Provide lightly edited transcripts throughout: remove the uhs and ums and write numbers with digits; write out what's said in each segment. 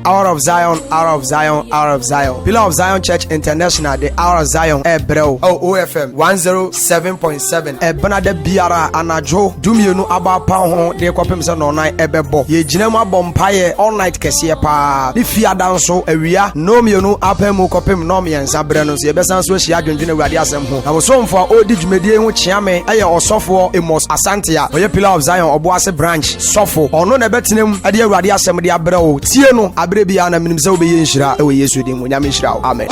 Hour of Zion, Hour of Zion, Hour of Zion. Pillar of Zion Church International, the Hour of Zion, Ebreo, OFM 107.7. Benade Biara, Anajo, Dumiunu Aba Pahon, the Quapimson online, Ebebo. Ye Jinema Bompaye, all night Kesiepa. The Fia Danso, Area, no Mionu, Apemu, Copim, Nomian, Sabrenos, Yebesan, Swiss, Yadun, Radiasem. I was home for Odij Media, which Yame, Aya or Sofo, Emos Asantia, or your Pillar of Zion, or Boase branch, Sofo, or no Nebetinum, Adia Radiasem, the Abreo, Tieno, Abrebiana, Minimso be Yishra, away Yesudim, Yamishra, Amen.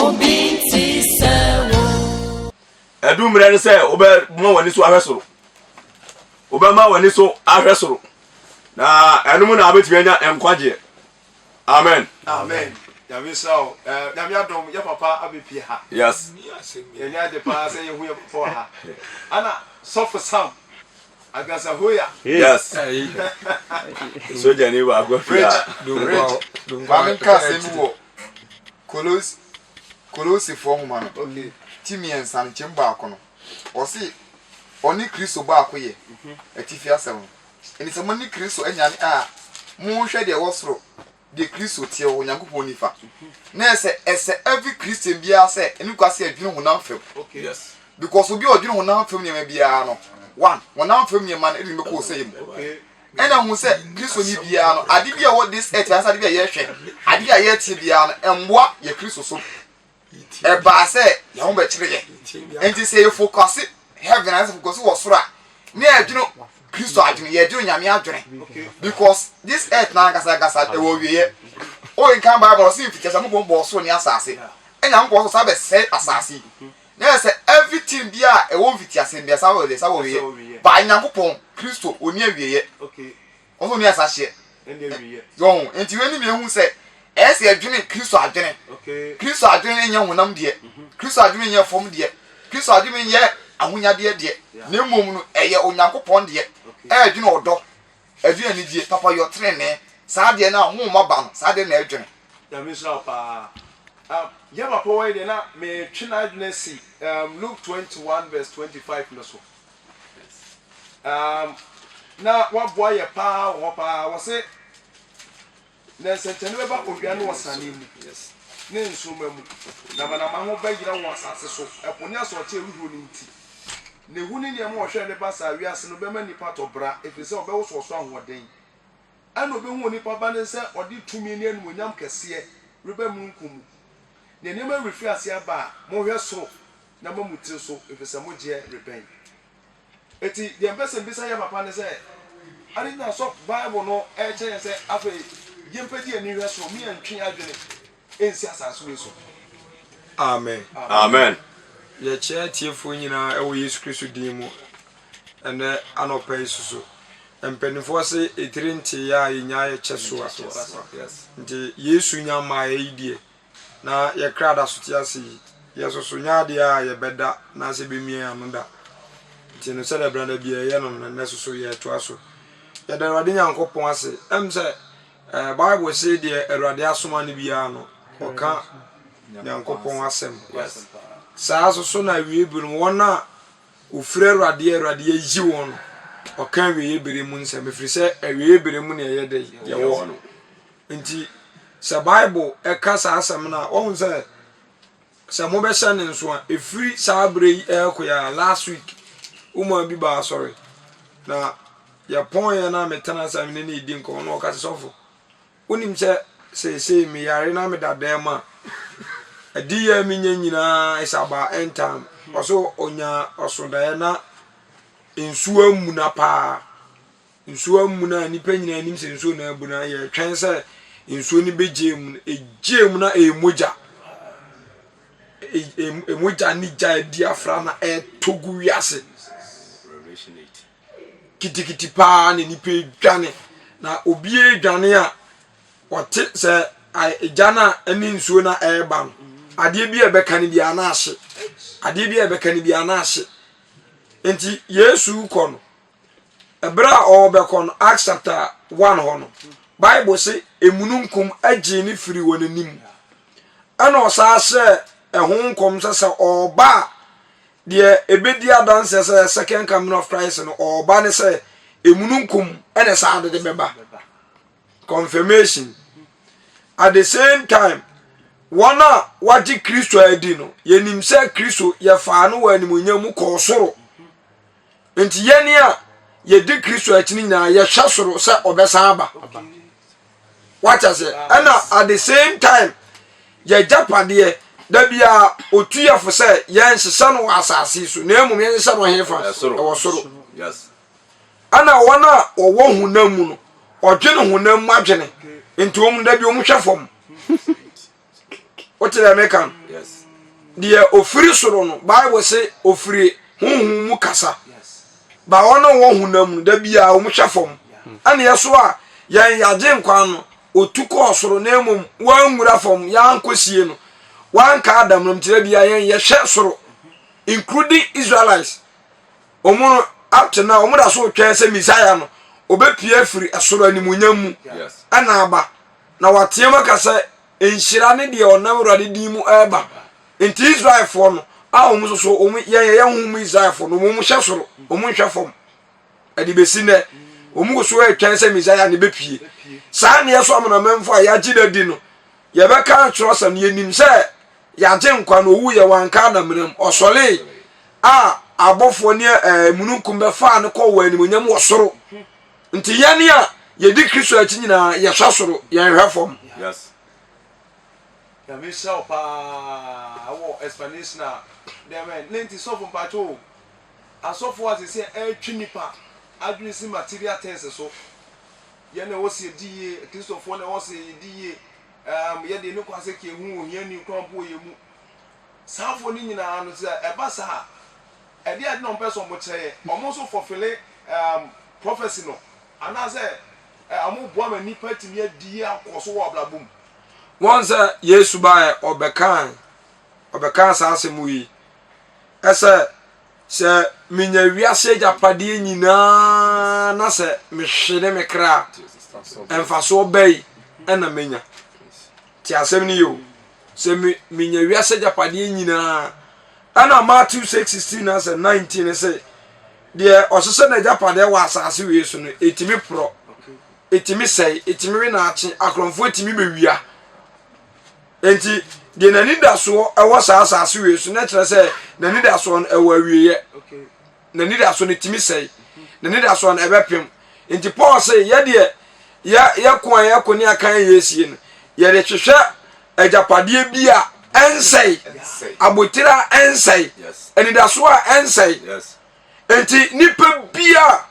Edum Ren say, Ober Moniso Arresol. Obama Waniso Arresol. Na Anumuna Abitiana and Quaji. Amen. Amen. Yamisao, Yamiadom, your papa, Abipia. Yes. And yet the pass saying we are for her. Anna, suffer some. I guess a hoya. Yes. So, Jenny, I go for that. Colosi form man. Okay. Timmy and San Chimbacono. Or see, only Christo Barque, a Tifia 7. And it's a money Christo and Yan ah. More shady also. The Christo Tio Yankuponifa. Nurse, as every Christian be say, and you can say, you know, not film. Okay. Yes. Because we are doing one film, maybe one film, your man, it will go same. Okay. And I will say, Christo Nibiano, I did hear what this et as I did a year. I did a year Tibiano, and what your Christo so. A basse, young betray. And to say, focus it, heaven as because was right. Near, you know, Christo, I didn't doing Yamia drink. Because this earth now, as I got the whole year. Oh, in Canberra, or see if it's a mobile boss on the assassin. And I'm going to have a said assassin. There's everything there, a won't fit us in the Saudi. By Nampon, Christo, or near me. Okay. Also, near Sasha. And you and you any who say, as you're doing Christo are doing. Okay. Christo are doing young one, dear. Christo are doing your form, dear. Christo are doing yet, and when you're dear. No moon, a year on Yanko Pond, dear. Eh, you know, dog. A dear, dear, Papa, your train, eh? Sadia now, home, my bum, Sadia, Nelton. Yama poet and I may China see Luke 21 verse 25 no so. Now what boy a power was it? There's a teneba Obiano was an in yes. Nen summu. Namana Bagira was so a ponias or tea with tea. The winning your more share the bassa, we are Sinobemani part of bra if it's all bells was wrong one day. I know the one if a say or did 2 million when Yam Cassia, Rebel Munkum. The name refers here by more so, number mutil so if it's a mojia repent. Eti the ambassador beside Papa say, I didn't know so Bible no air say, after Yimpedi and New Year's me and King Adrian in Siasa. Amen. Amen. Your chair, Tiafuina, we use Christo Demo and Anope so. And Pennyforce, a trinity ya in Yaya Chesua. Yes. The Yesunya my idea. Na ye crowd asutiasi ye so nya dia ye beda na se be mi amunda ti no se da branda bia ye no na so ye to aso ye da rade nyankopon ase em se bible say de erade asoma ne bia no oka nyankopon asem sa so na wie birum wona ofre erade yi won oka wie bere mu nsem firi se wie bere mu ne ye de ye wo no nti sa Bible ekasa asem na won say sa mo be shan nso a efiri sa abre ekoya last week uma bi ba sorry na ya pon ya na metana asem ne ne di nko no okase sofo onim se me yare na me dada ma adi ya mi nyina isaba entam oso onya osoda na nsu amu na pa nsu amu na nipa nyina nim se nsu na abu na ye twen se inso ni bejem ejem na emoja emoja ni ja diafra na togu wiase Revelation 8 kitikiti pa ne nipa dwane na obie dwane a wote se jana ani nsuo na eba no ade bi ebeka ne bia na ahye ade bi ebeka ne bia na ahye enti Yesu kɔ no ebra obekɔ no Acts chapter 1 ho no Bible say emununkum agye ni firi wonanim ana osaase ehunkom sese oba de ebedi adanse se second coming of Christ no oba ne se emununkum ene saa de beba confirmation at the same time wana wati Kristo adi no yenim se Kristo ye fa no wa animunya mu ko soro enti yeni a ye di Kristo akini nya ye hwa soro se obesa aba wacha se ana at the same time ye japade da bia otuya fo se ye nhisa no asase so na emum ye nhisa no hefa wo soro yes ana wana wo hunam mu no odwene hunam mu adwene enti om da bia om hwa fom what did I make am yes the ofiri soro no Bible say ofiri hunhun mu kasa ba ona wo hunam da bia om hwa fom ana yeso a yan yaje nkwa no otuko soro na emum wan nwura fom yan kosie no wan ka adam no mtire bia yan ye hwe soro including Israelites omo up to now omo da so twa se Messiah no obepie afiri asoro animunyam mu ana aba na watiema kasa enhyira ne de onam Awurade din mu eba enti Israel fo no a omo so omo ye hu Israel fo no omo hwe soro omo hwe fom adi besi ne omo so e twa se Messiah ne bepie saa ne yeso amana memfo a ya gida di no ye be kan trosam ye nim se ya je nkwa no owu ye wanka na mram osole a abofo ne mununkum be fa ne ko wani munyam osoro nti yane a ye di Kristo achi nyina ye hwa soro ye hwa fom yes ya me show pa awo explanation na dem lenti so fun pacho asofo as say twinipa adwisi material things so ye na wo se die Kristofo na wo se die ye de ne kwase ke hu ohia ni krompo ye mu safo ni nyina no se e ba sa e de ade no person mo kire omo so fulfill prophecy no ana se amu boa ma nipa timi adie akoso wo ablabum once Yesu ba obekan sa asemu yi ese se minya wiase japade nyina na se mehwede mekra emfaso bei ena menya ti asem ni yo se minya wiase japade nyina ana Matthew 6:16 na se 19 se de osese na japade wa asase we so no etimi pro etimi sei etimi we na ache akromfo etimi bewia enti de nani da so ewo saasa we so na kire se nani da so ewo awieye nani da so ne timi sei nani da so na ebepem enti Paul say ye de ya koni akan yesie no ye de hwehwe agapade bia ensei abotira ensei eni da so a ensei enti nipa bia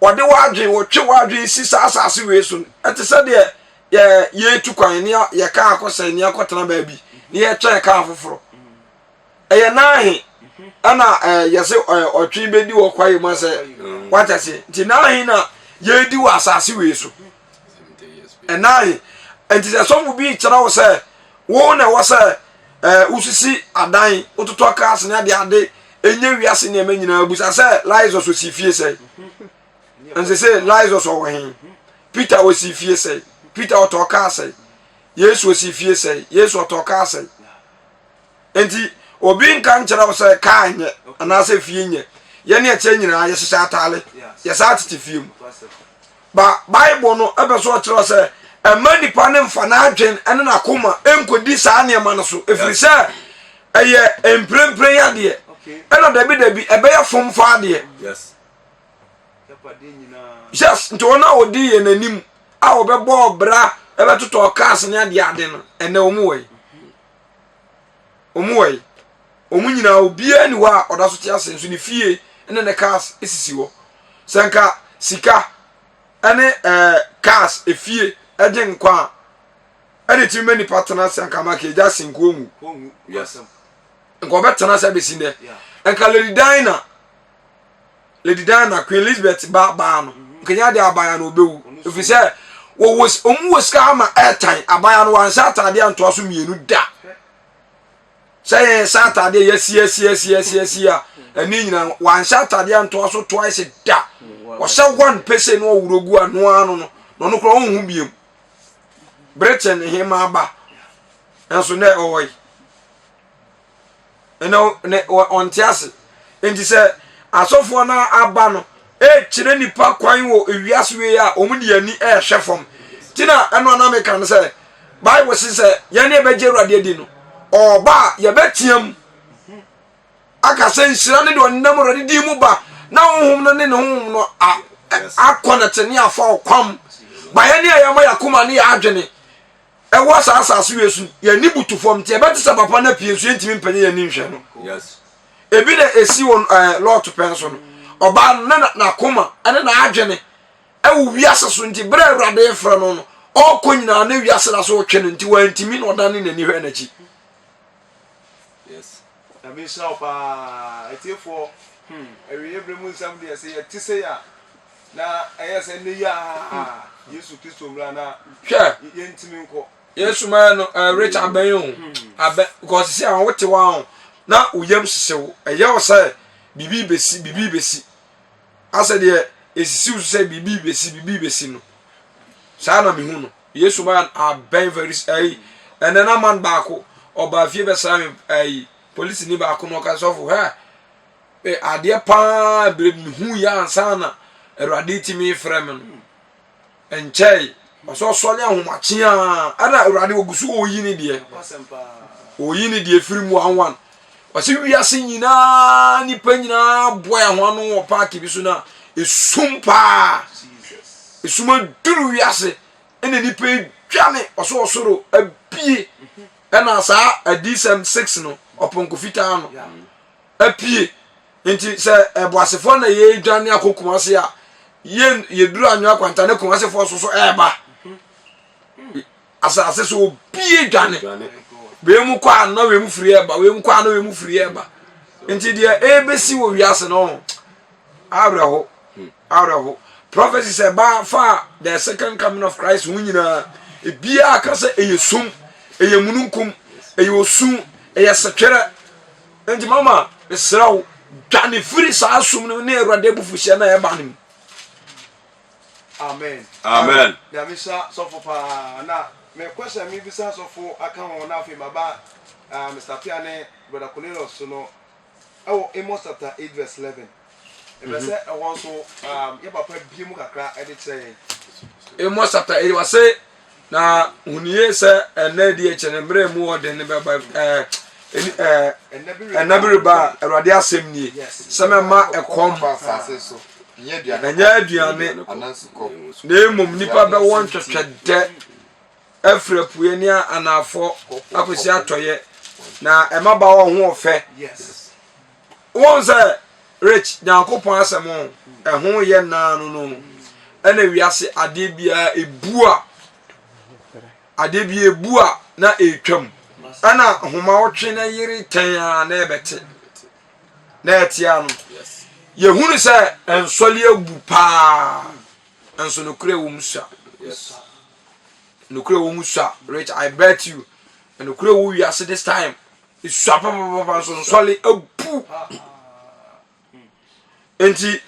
ode wadwen wo twe wadwen si saasa we so etese de ye tu kwan ni ye ka akosa ni akotena ba bi ni ye twa ka afoforo eye nahi ana yese otwi bedi wo kwaye ma se watase nti nahi na ye di wa asase we so nahi enti se so mu bi kira wo se wo na wo se usisi adan ototo ka ase na de ade enye wiase ne manyina abusa se Lazarus so sifie se ense se Lazarus so wo hin Peter wo sifie se Peter otoka say Yesu osifie say Yesu otoka say enti obi nka nkyera wo say ka anye ana say fie nye ye ne eche nyina ye hyehyɛ atale ye sa tete fie mu ba Bible no ebe so kyerɛ say emani pa ne mfa na adwen ene na koma enkodi saa ne ma no so efiri say eye emprempren ya de ena dabi ebe ya fom fa de yes nti wona odi ye nanim a obebo bra ebe toto cars ne ade no ene omuwei omunyina obia ni wa oda so tia senso ni fie ene ne cars esisi wo senka sika ene cars efie ede nkwa ene ti many partners senka ma ke ja sinko mu yes nko betana se besinde enka Lady Diana Queen Elizabeth ba no nkenya de abaya no obewu efise wo was ka ma airtime abaya no wan Saturday anto so mienu da say Saturday yes a ani nyina wan Saturday anto so twice da wo se one person no wurogu ano ano no kro hu biem Britain hima ba enso ne oyi eno ne on tiase enti se asofo na aba no kyerɛ nipa kwan wo ewiase we a omu de yani hwɛ fam tina ɛno na me kan sɛ Bible sɛ yɛne ɛbɛgye Awurade di no ɔba yɛbɛtiam aka sɛ nhyira ne de ɔnam Awurade di mu ba na honhom no ne ne honhom no akɔ na tene afa ɔkwam ba yɛne a yɛma yakoma ne yɛ adwene ɛwɔ saa asase we su yɛni butu fam nti yɛbɛte sɛ papa na pie so yɛntimi mpanye yɛni nhwɛ no ebi na esi wɔ Lord pɛn so no ɔba na akoma ɛne na adwene ɛwɔ wiase so nti bere Awurade yɛfrɛ no no ɔkɔ nyinaa na wiase na so ɔtwe no nti wantimi na ɔdane n'ani hwɛ n'akyi na me nhyira wo paa atiefoɔ awie berɛ mu nsɛm deɛ sɛ yɛte sɛ a na ɛyɛ sɛ nnɛ yi a Yesu Kristo mmra na hwɛ yɛntimi nkɔ Yesu ma no rich abɛn o abɛ because see a wote wa na uyam hyehyɛw ɛyɛ wo sɛ bibi besi asɛ deɛ esisi wo sɛ bibi besi no saa na mehu no Yesu ma abɛn very ɛnɛ na man baako ɔba fie bɛsra me police ni baako no ka sɔfo ha adeɛ paa bere mehu ya ansa na Awurade timi frɛ me no enkyɛe ɔsɔ sɔle ahomakye a ana Awurade ogusu oyi ne deɛ firi mu anwan ɔsɛ wiase nyinaa nipa nyinaa boy ahoano wɔ park bi so na esum paa esuma duru wiase ene nipa dwane ɔsɔ ɔsoro apie ɛna saa adisem 6 no ɔponko fitaa no apie nti sɛ ɛboasefo na yɛ dwane akokuma se a yeduru anwa kwanta ne kumasefo so ɛba asase so obie dwane we mu kwa na we mu firi ɛba nti deɛ ebesi wo wiase no awreho prophecy say ba fa the second coming of Christ hu nyina ebia aka sɛ eyesum eyemununkum eyosum eyesetwere nti mama esraw dwane firi saa sum no ne Awurade bufuhye na ɛba nim amen ya misha sofo pa na me question mi bisa sofo aka ho na afi baba Mr. Piane brother Cornelius so no Amos chapter 8 verse 11 e say e won so ye papa bie mu kakra e de kyerɛ Amos chapter 8 was say na huniye sɛ ɛna di ekyene mbre mu ɔde ne baba ɛnabiri ba Awurade asɛm nie sɛ mema ɛkɔm nya aduane na emom nipa bɛ wɔn twetwɛdɛ afrapue ne anafo akosi atɔyɛ na ɛma ba wɔn ho ɔfɛ wɔn sɛ rich Nyankopɔn asɛm ɛho yɛ naano no ɛna wiase ade bia ebua na etwam ɛna homa wɔtwe na yiri tɛn na ɛbɛte na ɛtia no yehunu sɛ ensɔle agu paa enso no kure wo musa no kure wo musa rich I bet you no kure wo wiase this time isua papa so ensɔle agu enti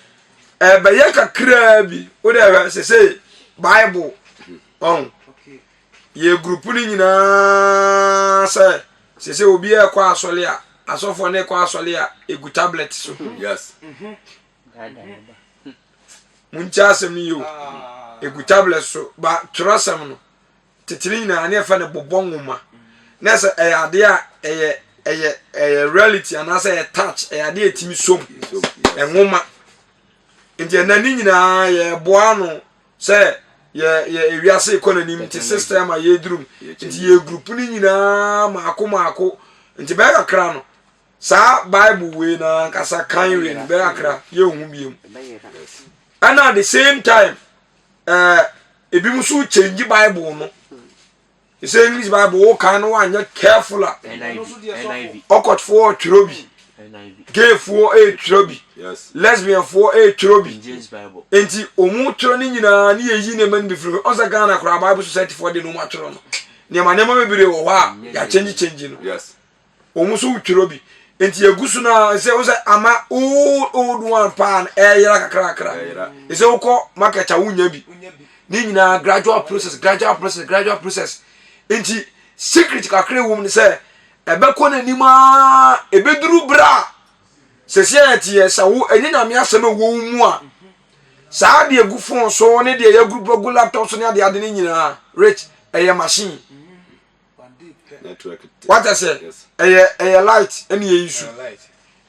ɛbɛyɛ kakra bi wo de say Bible on ye group ni nyinaa sɛ obi ekɔ asɔle a asɔfo ne kɔ asɔle a egu tablet so yes muncha asɛm ni yo egu tablet so ba twerɛsɛm no titiri nyinaa ne fa ne bobɔ nwoma na sɛ ɛyade a ɛyɛ reality anasa ɛyɛ touch ɛyade etimi som ɛnwoma nti ɛnani nyinaa yɛ boa no sɛ ye wiase economy nti system a ye drum nti ye group ni nyinaa maako nti bɛ kakra no saa Bible we na kasa kan we bɛ kakra ye hu biem and at the same time ebi musu change Bible no you say English Bible o kan no anya careful a okot for trobi gay for a trobi lesbian for a trobi enti omu tro ni nyina ni yeyi ne man bifiri on sa Ghana kra Bible Society for the no matro no ne ma bebire wo ha ya change no yes omu so trobi enti egusu na say o say ama old one pan yera kakra e say ukọ market a wunya bi ni nyina gradual process enti secret kakra wo mu say ebekọ na nima ebeduru bra sese ati esa wo enye nyame asem wo mu a saa de egu phone so ne de ya group go laptop so ne ade ne nyina rich machine network what I say light any issue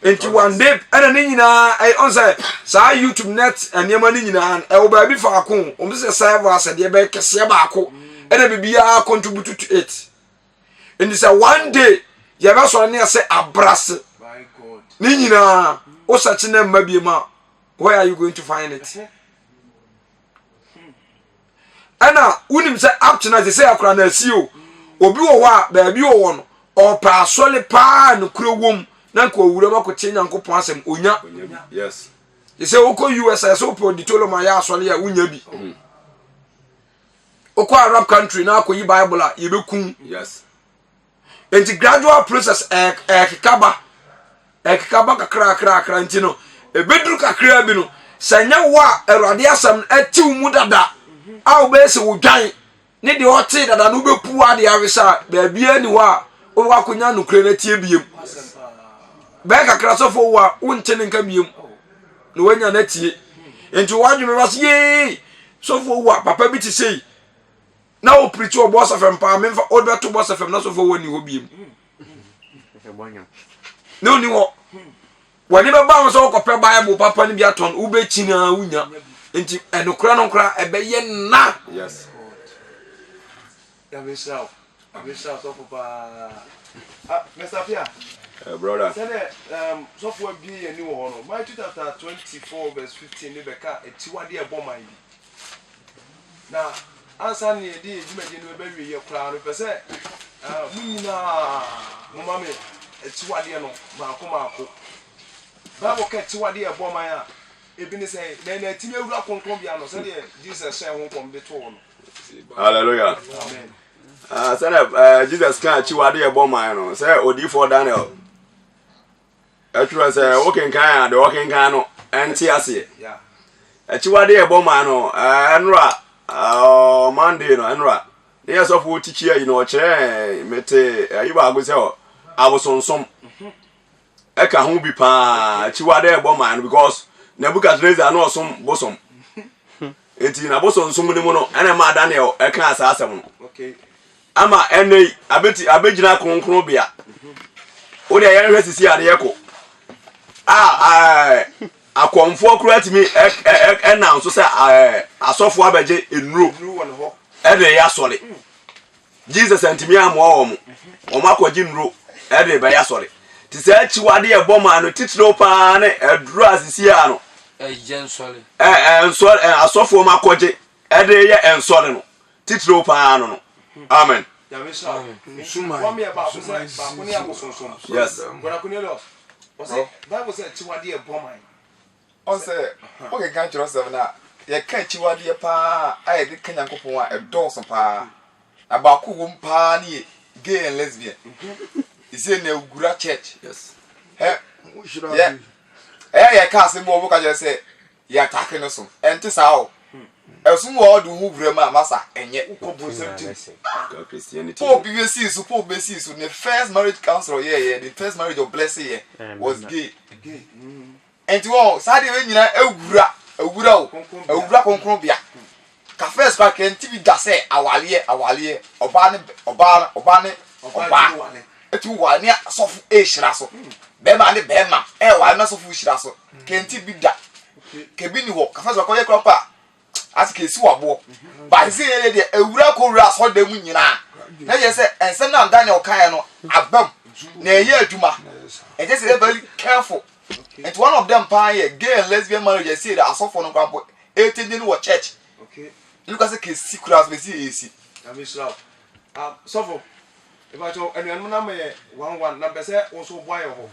enti one day ana ne nyina on say saa YouTube net anema ne nyina wo ba bi fa ko o se server as de be kese ba ko ana bibia contribute to it and say one day ya ba so ne say abrase My God. ne nyina o search na mabie where are you going to find it ana unim say up to na say akra na asio obi wo wa ba bi wo no o pa asole pa no kuro wom na nko owura makote nyankopon asem onya yes you say oko USA so po ditolo ma ya asole ya unya bi oko Arab country na akoyi Bible a yebekun yes enti gradual process ekikaba kakra ntino ebedru kakra bi no sanya wa erade asam atiw mu dada a obese wo dwan ne de ote dada no bepu ade awesa ba bia ni wa o wa konya no kre na tie biem ba kakra so fo wa wonte ne nka biem no wanya na tie enti wadwe me bas ye so fo wa papa bi ti sei na o preach o boss of empa me fa o beto boss of na so fo woni ho biem no ni wo wani be ba so ko pe Bible papa ni bi aton u be china unya enti enokra no kra ebe ye na yes I'm so for Mr. Pia. Brother Said so for be a new one. Matthew chapter 24 verse 15 ne beka etiwade e bom mind. Na ansa ne di edumade no be wie ye kra no pese munyina mo mame etiwade no maako Bible ka etiwade e bom mind a ebi ne say na timi awura konkron bia no say Jesus say ho kom de to no. hallelujah Amen. Jesus can chiwade e man no say odi for Daniel atwa say working kan the working kan no enti ase Yeah. chiwade e man no enra Monday no enra yes of wo teach here you know chere mete ayiba ago say abosonsom e ka ho bi pa chiwade e man no because Nebuchadnezzar no osom bosom enti na bosonsom ni mu no ene ma Daniel e kan asasem no Okay. ama ene abegina kronkron bia o de yan hwesisi ade yeko akomfo akura timi na nso se asofo abeje enuro Blue one ho. ede ya sole Jesus antimi amo omo akoji nuro ede be ya sole ti se achiwade e boma no titiro pa ne eduru asisi a no jensole ensole asofo makoje ede ye ensole no titiro pa no amen. Yes. Bible said chiwade e bom mind. On say okay kan chiro se na ye kan chiwade pa ai de kan yankopon a edonso pa abaku wom pa ni gay and lesbian is in a gura church. Yes. Yeah. Yeah, ka se mo ka je say ya take no so enti sa o esun wo du hu brema masa enye Christianity. Pope BC so the first marriage counselor the first marriage of blessing was gay. And wo sade we nyina awura konkron bia ka first pack enti bi da say awale oba etu wa ne sofu ehira so be ma wa na sofu ehira so kenti bi da ke bi ni ho ka first ko ye kropa asike si wabo ba se ye de awura ko wura so da mu nyina na ye se ense na Daniel kan no abam na ye aduma e just say very careful. And one of them pay gay and lesbian marriage say that asofo no kwampo 18 in what church. Okay. Look as a case secret we see AC. So for if I told anyone na me 11 number say also boy ho.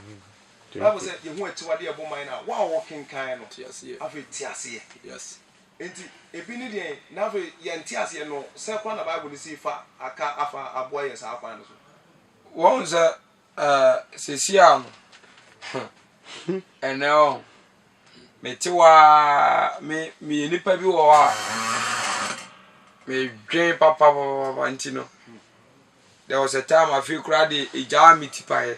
Bible say you hu etiwade e bom mind na wa working kind no. Yes, yeah. Afi tiase. Yes. Enti ebi ni den na afi ye ntiase no say kwa na Bible si fa aka afa aboye sa afa no so. Won za sesia no eno metiwa me nipa bi wo a me dwen papa ntino. There was a time I feel crowded ija mitipae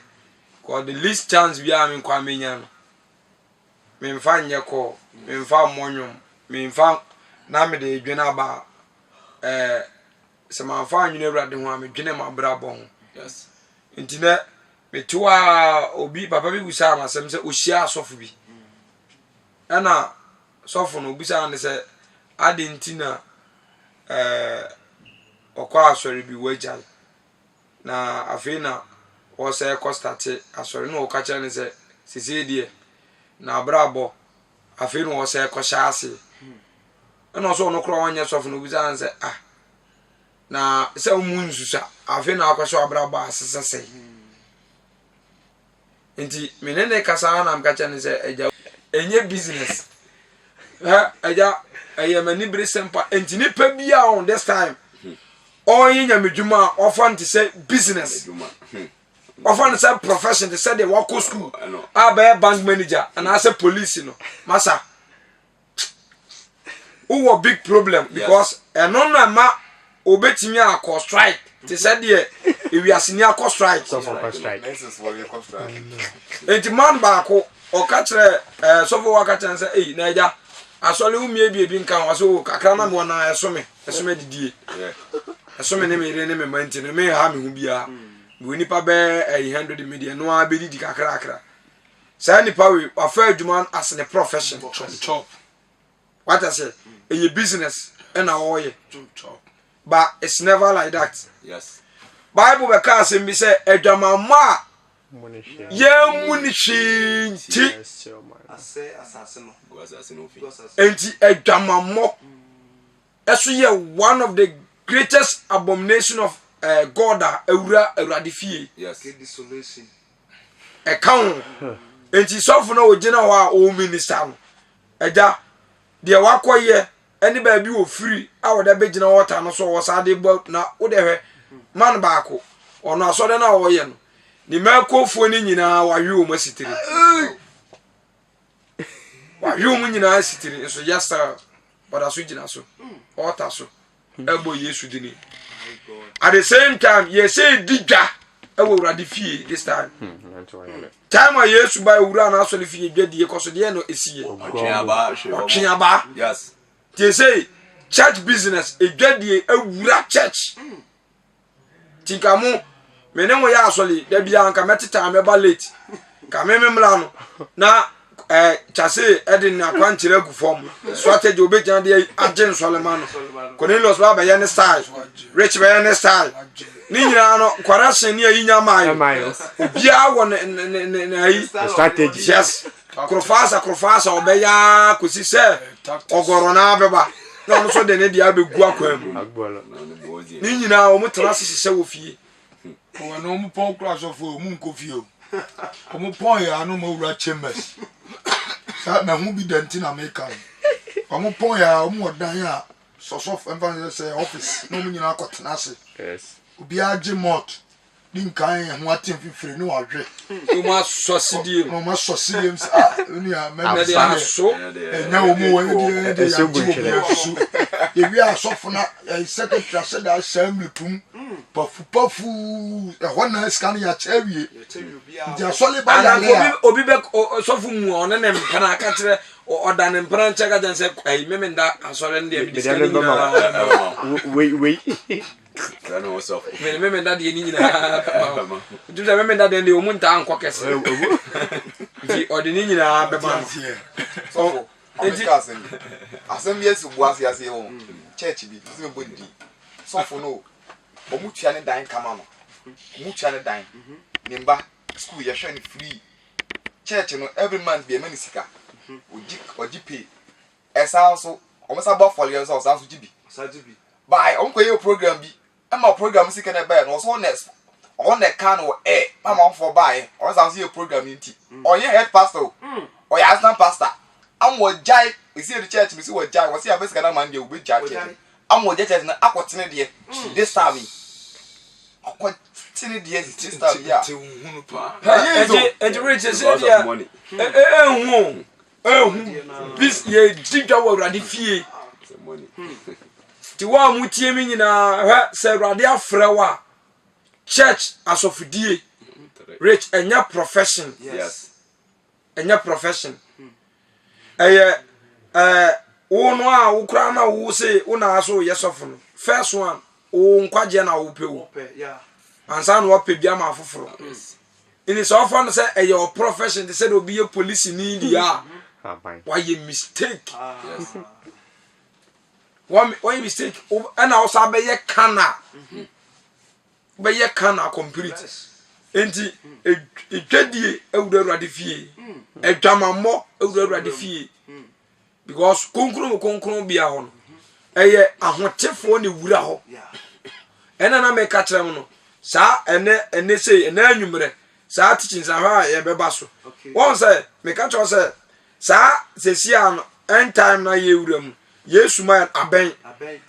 cause the least chance we am in kwa menya no me mfa nyeko me mfa monwom me mfa na me de dwene aba se ma mfa anwene awurade ho a me dwene ma brabo ho Yes. nti na me tuwa obi papa bi busa ma sem se ohia asofo bi ana sofo no busa ne se ade nti na okwa asori bi wajal na afina o se kostate asori no ka kire ne se sisi die na brabo afina o se ko shaase ana so no kro wanya sofo no busa ne se na se umunsusa afina akwaso brabo asese nti menene kasa na mkacha ne se eja enye business eja ayemani bre sempa nti ni pa bia on this time oyin nyamedwuma ofan to say business ofan say profession to say they work school aba bank manager and as a police no masa who big problem because eno na ma obetimi akọ strike to say there if we are senior akọ strike enti man ba ko o ka kire so for waka chan say eh na eja asole umie bi nkan waso kakra na me na esome didie esome ne me ne me manti ne me ha me hu bia we nipa be 100 million no abedi kakra say nipa we afa adwuma as a profession chop what I say a business and a way chop but it's never like that. Yes. Bible be ka say bi say adwama ma ye munishi nti ase asase no Go assassin ofi. enti adwama mo eso ye one of the greatest abomination of God awura awurade fie. Yes. desolation Ekaun enti sofo na ogina ho a o minister no eja de wakoye eni ba bi wo free a wo da begina water no so wo sa de na wo de hwe man baako ono asode na wo ye no ni makofo ni nyina wawe o masitiri wawe o nyina asitiri so yasa wada so gina so water so ebo Yesu dini at the same time ye say digga ewo urade fie this time time a Yesu ba ura na so le fie dwadie koso de no esiye Ochiaba. Yes. They say church business edwadie awura church tikamu menemo ya asole da bia anka meteta meba late ka mememla no na chase edin na kwanchire gu form strategy obejan de agent Solomon Cornelius baba ya ne style rich ba ya ne style ni nyina no correction ni ayinya mayo bia wo na yi strategy yes krofasa obeya kosi se ogoro na beba na no so de ne dia begu akwam ni nyina o mutra sese wo fie o no mu pon class of o mu nkofie o mu pon ya no mu wura chambers sa na hu bi denti na make am o mu pon ya o mu odan ya sosof emfa say office no mu nyina akotena ase yes obi age mot din kan ya hu atem fifire ni wadwe o ma sosidie no ma sosidie sa ni a me de aso enya o mu we de ya su ewi asofo na secretary said that assembly pum pafu ehona scan ya chawie ndi asole ba ya obi be sofu mu ona ne mpana aka kire oda ne mpana nchaka janse ai memenda asole ndi abi discan wait Kano oso. memenda de ni nyina du da memenda de ndi omunta anko kese di odi ni nyina be ma So, asem yes buasi ase ho. Church bi, se me bodi. So for no. Omutua ne dan kama no. Omutua ne dan. Nimba school ya hwe ne free. Church no every month be mani sika. Oji pay. Esa so, omosa ba for years so so jibi. sajibi Bye, onko ye program bi. Ama program sika na buy no so next. On the can or mama for buy. On so see program nti. Oye head pastor. Oye assistant pastor. Am wo jai, we see the church, we see what jai, we see a best kind of man dey we jai. Am wo church na akotene de this time. Akotene de this time ya. hunu pa and rich say dia bis ye digga wo urade fie Money. ti wa mutie mi nyina ha se urade afra wa church asofudie rich enya profession Yes. enya profession wo no a wo kura na wo say wo na so yesofo no first one wo nkwaje na wo pe wo yeah ansa no wo pe bia ma foforo ini so ofo no say e your profession they said obi ye police ni dia why you mistake why you mistake and also be ye kana be ye kana complete enti edwadie ewurawade fie edwamammo ewurawade fie because konkron bia ho no eye ahotefo ne wura ho ena na me ka kyerem no sa ene sei ena anwumre sa teaching sa ha ye beba so won say me ka kyerem say sa sesia no end time na ye wuram yesu man aben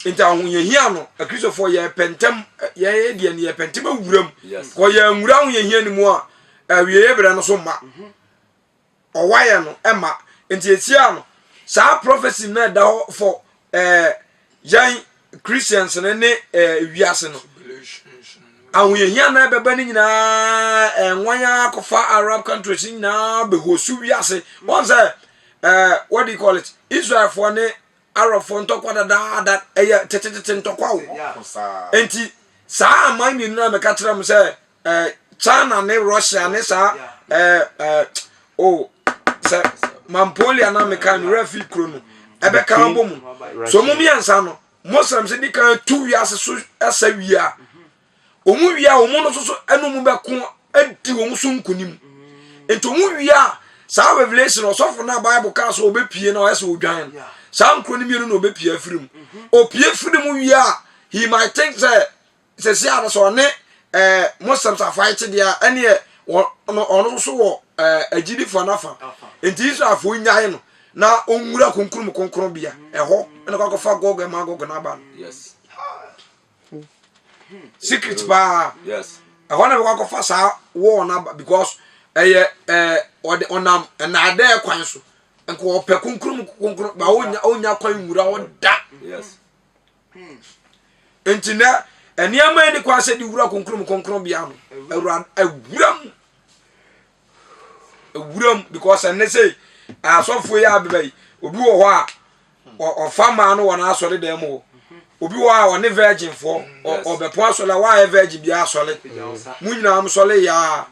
nti ahun ye hia no akristofo ye pentem ye de ne ye pentem awuram ko ye nwura ahun ye hia ni mu a awie ye bere no so ma owaye no ema nti esia no sa prophecy na da for yan Christians ne wiase no ahun ye hia na beba ni nyina enwanya kofa Arab countries nyina be hosu wiase won say what do you call it Israel for ne Arab for ntokwa da tete ntokwa wo enti sa aman mi na me ka kire am say China ne Russia ne sa say Mampolia na me kan refi kro no ebe kan bom so mo mi ansa no Muslims di kan 2 years so asa wia omu wia omu no so enu mu be ko adi omu so nkunim enti omu wia sa revelation osofo na Bible ka so obepie na ese odwan sa nkro ni mienu na obepie afirim opie firim wia he might think say se ada so ne Muslims are fighting there ene ono so wo agidi fo nafa enti Israel fo nyae no na onwura konkrom bia eho ene kwa fa gogo ma gogo na ba yes secret ba yes eho na kwa fa sa wo na because onam na ade kwan so enko ope konkrom ba onya kwan nwura wo da yes enti na eniama ni kwa se di wura konkrom bia no ewuram because ene say asofo ya abebai obi wo ho a ofama no wona asole dem ho obi wo a wona virgin fo obepo asole wa virgin bia asole munyina am sole ya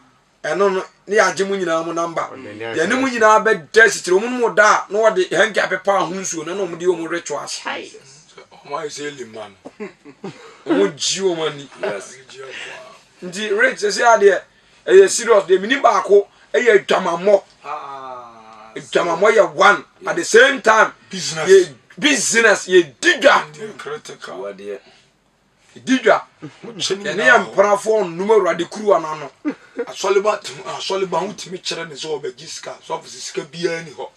eno ne age munyina am number ye ne munyina be desitire omu da no wo de hanki apepa ahunsuo na no mu de omu rituals why say liman omu jiwo mani ndi rich say ade e serious de mini ba ko e dwamammo dwamammo ye one at the same time business ye diga critical what there diga ene ya mprafo numero ade kuru anano asoliba hutimi kire ne so obagiska so ofisi sika bia ni ho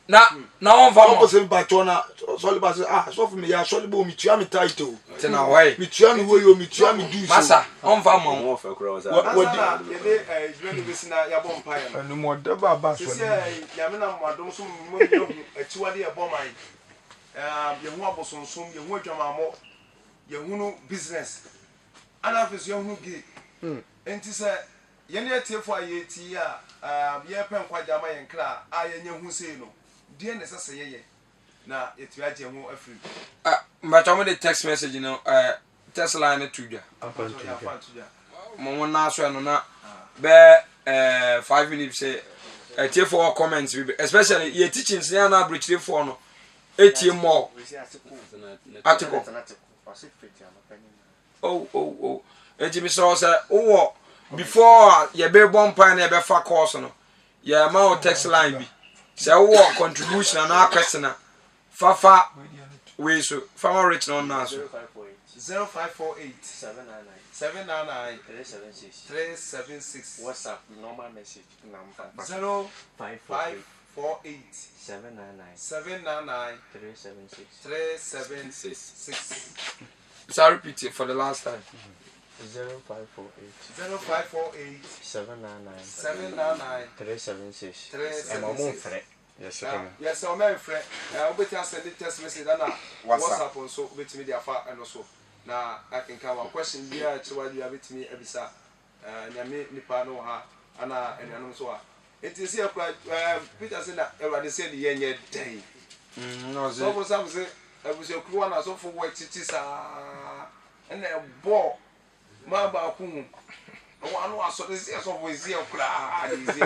na on va mo se batona soliba se so for me ya soliba o mitua mi title tena why mitua mi wo yo mitua mi du so masa on va mo mo fa kura was wadi yede jweni besina ya bom paye no anu mo da baba so se ya me na mo adom so mo yehu achiwade ya bom ai yehu abosonsom yehu adwamamo yehu no business ana fesu yehu gi enti se yene atiefo ayeti ya ye pen kwaja ma yenkra ayenye hu sei no die ne sese yeye na yetu aje hu afiri mbacha mo de text message no text line tudwa mo na so no na be 5 minutes say atiefo comments especially ye teachings na na abrochire for no etie more article oh enti mi so say wo before ye be bompa na be fa course no ye ma o text line bi say wo contribution na question fafa we so farmer rich no na so 0548 799 376 WhatsApp normal message number 0548 799 376 so repeat it for the last time 0548 799 376 yes yes o me frɛ obeti send text message na WhatsApp on so obeti me dia fa eno so na akinka wa question bia chiwa dia betimi abisa nyame nipa no ha ana enuanom so a enti se akura Peter say na Ewrade say the yenye den no so for some say ebusua kruwa na so for work titi sa na ebo ma ba ku hu o anu aso de so for zi okra adi zi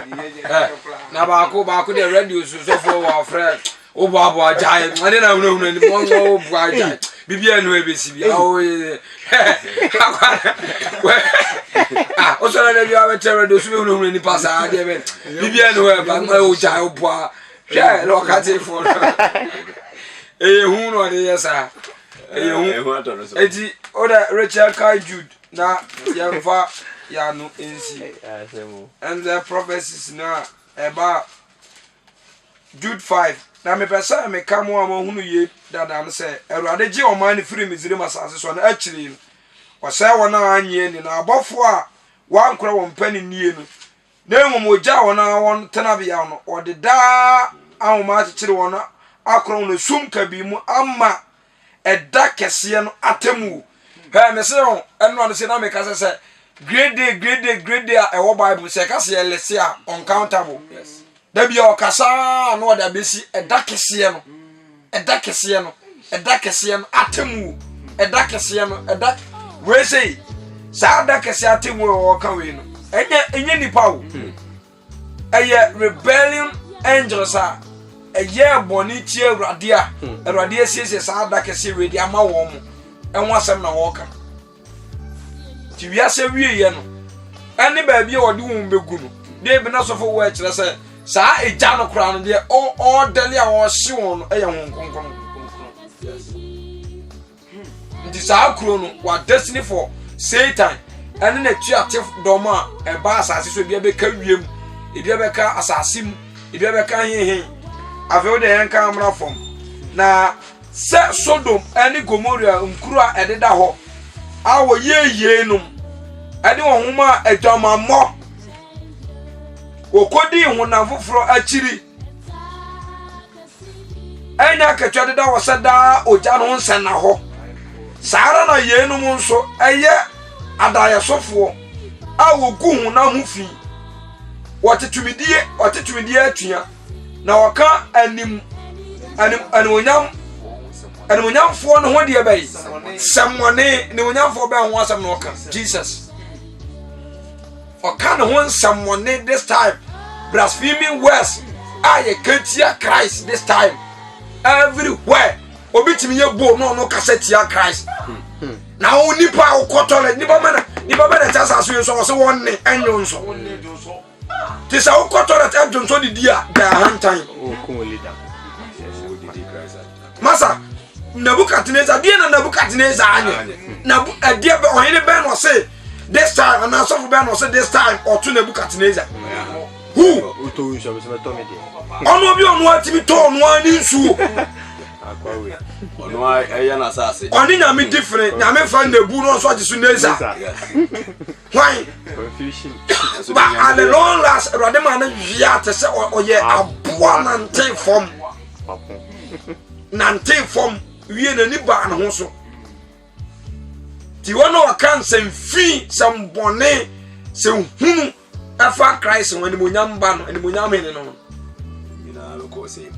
na ba ko de radio so for wa friend o bo ajai ade na hunu ni mo bo ajai bibia no ebesi bia o o so na bia we tere do so hunu ni pasa ade be bibia no e ba o jai o bo hwe lo ka te fo hu no de yesa hu eti o da Rachel Kai Jude na yemfa ya no ensi and the prophecies na about Jude 5 na me pesa me kamo amahunu ye dada am say Erade je oman ni free Misraim asase so na akiri o say wona anye ni na abofo a wankora won pani nie no na enwom oja wona won tenabia no o de da ahoma akiri wona akoro no sum ka bi mu amma eda kese no atemu ha me say on eno no say na me ka say great day a wo Bible say ka say lese a uncountable yes da bia okasa no da besi eda kese no atemu eda kese no eda we say sa da kese atemu o ka we no enye nipa wo eye rebellion angels a eye boni tie Awurade asiesie sa da kese we di ama wo mo enwo asem na wo ka ti wiase wiye no ene ba bia wo de wo mbegu no de bi na so fo wo a kire say sa eja no kura no de o dali a wo hye won no eye won konkon yes ndi sa kuro no wa destiny for Satan ene na tu atif dom a e ba asase so bia be ka wiem e bia be ka asasim e bia be ka hehe afi o de yan ka amra fom na se Sodom ene Gomorrah nkuru a ededa ho awo ye num ade wo homa adwamammo okodi hona foforo akiri enya katwa deda wo sada oja no nsen na ho sara na ye num nso eye adaye sofo awo gu hona ho fi wotetumidie atua na waka anim onyamfo no ho de bai samone ne onyamfo ba ho asam no ka Jesus o kan ho samone this time blaspheming words aye katia Christ this time everywhere obitimi ye bo no kasetia Christ na onipa okotole nipa mena tasa so so so wonne enyo nso tisa okotole enyo nso di dia da hantan o leader masa Nebuchadnezzar die na Nebuchadnezzar anye na adie be ohene be no say this time and so be no say this time or to Nebuchadnezzar who to nso be to me de ono bi ono atimi to ono ani nsuo akwa we ono aye na asase oni nya me different nya me fa nebu no so ajisu neza why confusion but at the long last Awurade ma na via te se oye aboa nante form nante form wie na ni ba na ho so ti wono wakan semfi sembone se hunu afa Christ woni monyam ba no ni monyam ne no ina lo ko se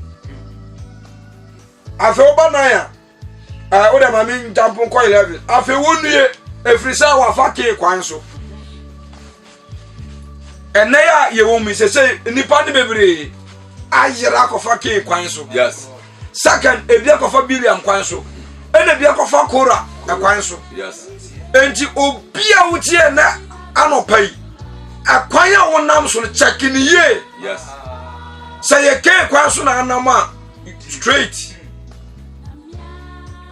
afa oba na ya o da ma mi jampon ko 11 afa wonue efrisa wa fa ke kwan so ene ya ye wo mi se nipa de bebre ayira ko fa ke kwan so yes second ebia ko fa Biliam kwan so ene bia ko fa Kora kwan so yes enti obia wutie na anopai akwan a wonam so check ni ye yes say ye ke kwan so na anama straight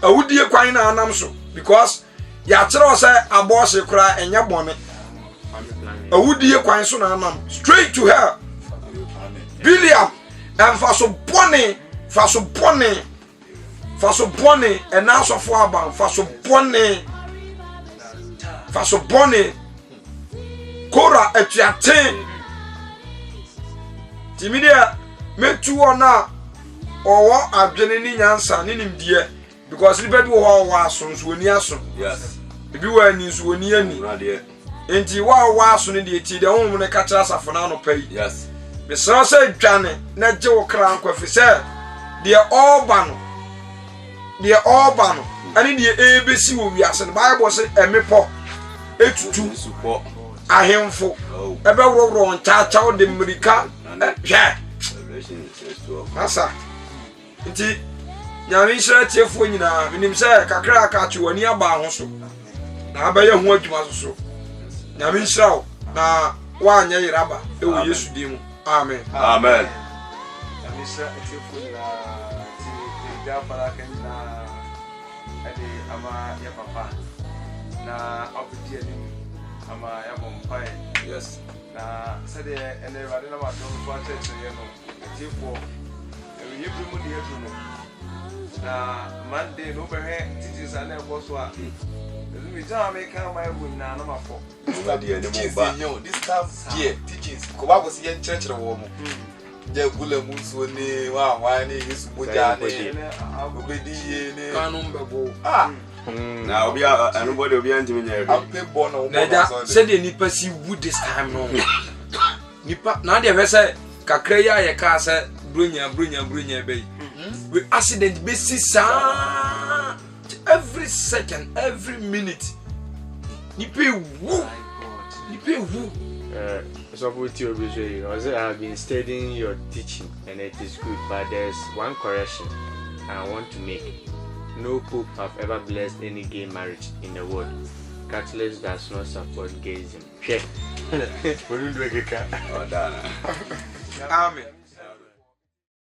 awudie kwan na anam so because ya kire say abose kura enya bone awudie kwan so na anam straight to hell Biliam and fa so bone and now so for about fa so bone Kora atuaten timidia metu ona owo adwene ni nyansa ni nimdie because libe bi wo wa asonso ni aso yes bi wa ni so ni ani enti wa aso ni de ti de ho ne ka kira safo na no pai yes me so se dwane na je wo kra nkwafi se deɛ ɔreba no ɛne deɛ ɛbɛsi wɔ wiase no Bible sɛ ɛmepɔ etutu Support. ahemfo Oh. ɛbɛworɔworɔ nkyaakyaaw de mmirika hwɛ Revelation 6:12. asa nti nyame nhyira tiefoɔ nyinaa menim sɛ kakra aka akye w'ani aba ho so na abɛyɛ ho adwuma so so nyame nhyira wo na woanyɛ yeraba ɛwɔ yesu din mu amen Amen. Amisha etiefo nyinaa ti ebi afara aka nyinaa ɛde ama yɛ papa na ɔbɛdi anim ama yɛabɔ mpaeɛ. yes Na sɛdeɛ ɛnɛ Awurade nam adom so akyerɛkyerɛeɛ no etiefo ɛwiyɛ bi mu deɛ ɛduru no na Monday no wobɛhwɛ teachings a na ɛbɔ so a ɛdum gya a meka ama ɛwɔ nyinaa na mafɔ. This time here, teachings. Koba was here church the woman. Je gule muso ni wa ni Yesu boja ni obedi ni kanom bɛbo Na obi anybody obi antimi nyɛ bi. ampe bono na agya sɛdeɛ nipa si wu this time no nipa na deɛ fɛ sɛ kakra yi a yɛkaa sɛ bronya bɛyi we accident bɛsi saa every second every minute nipa ewu So what you be saying? I have been studying your teaching and it is good, but there's one correction I want to make. No pope have ever blessed any gay marriage in the world. Catholics does not support gayism. Check. Oh, Dana. amen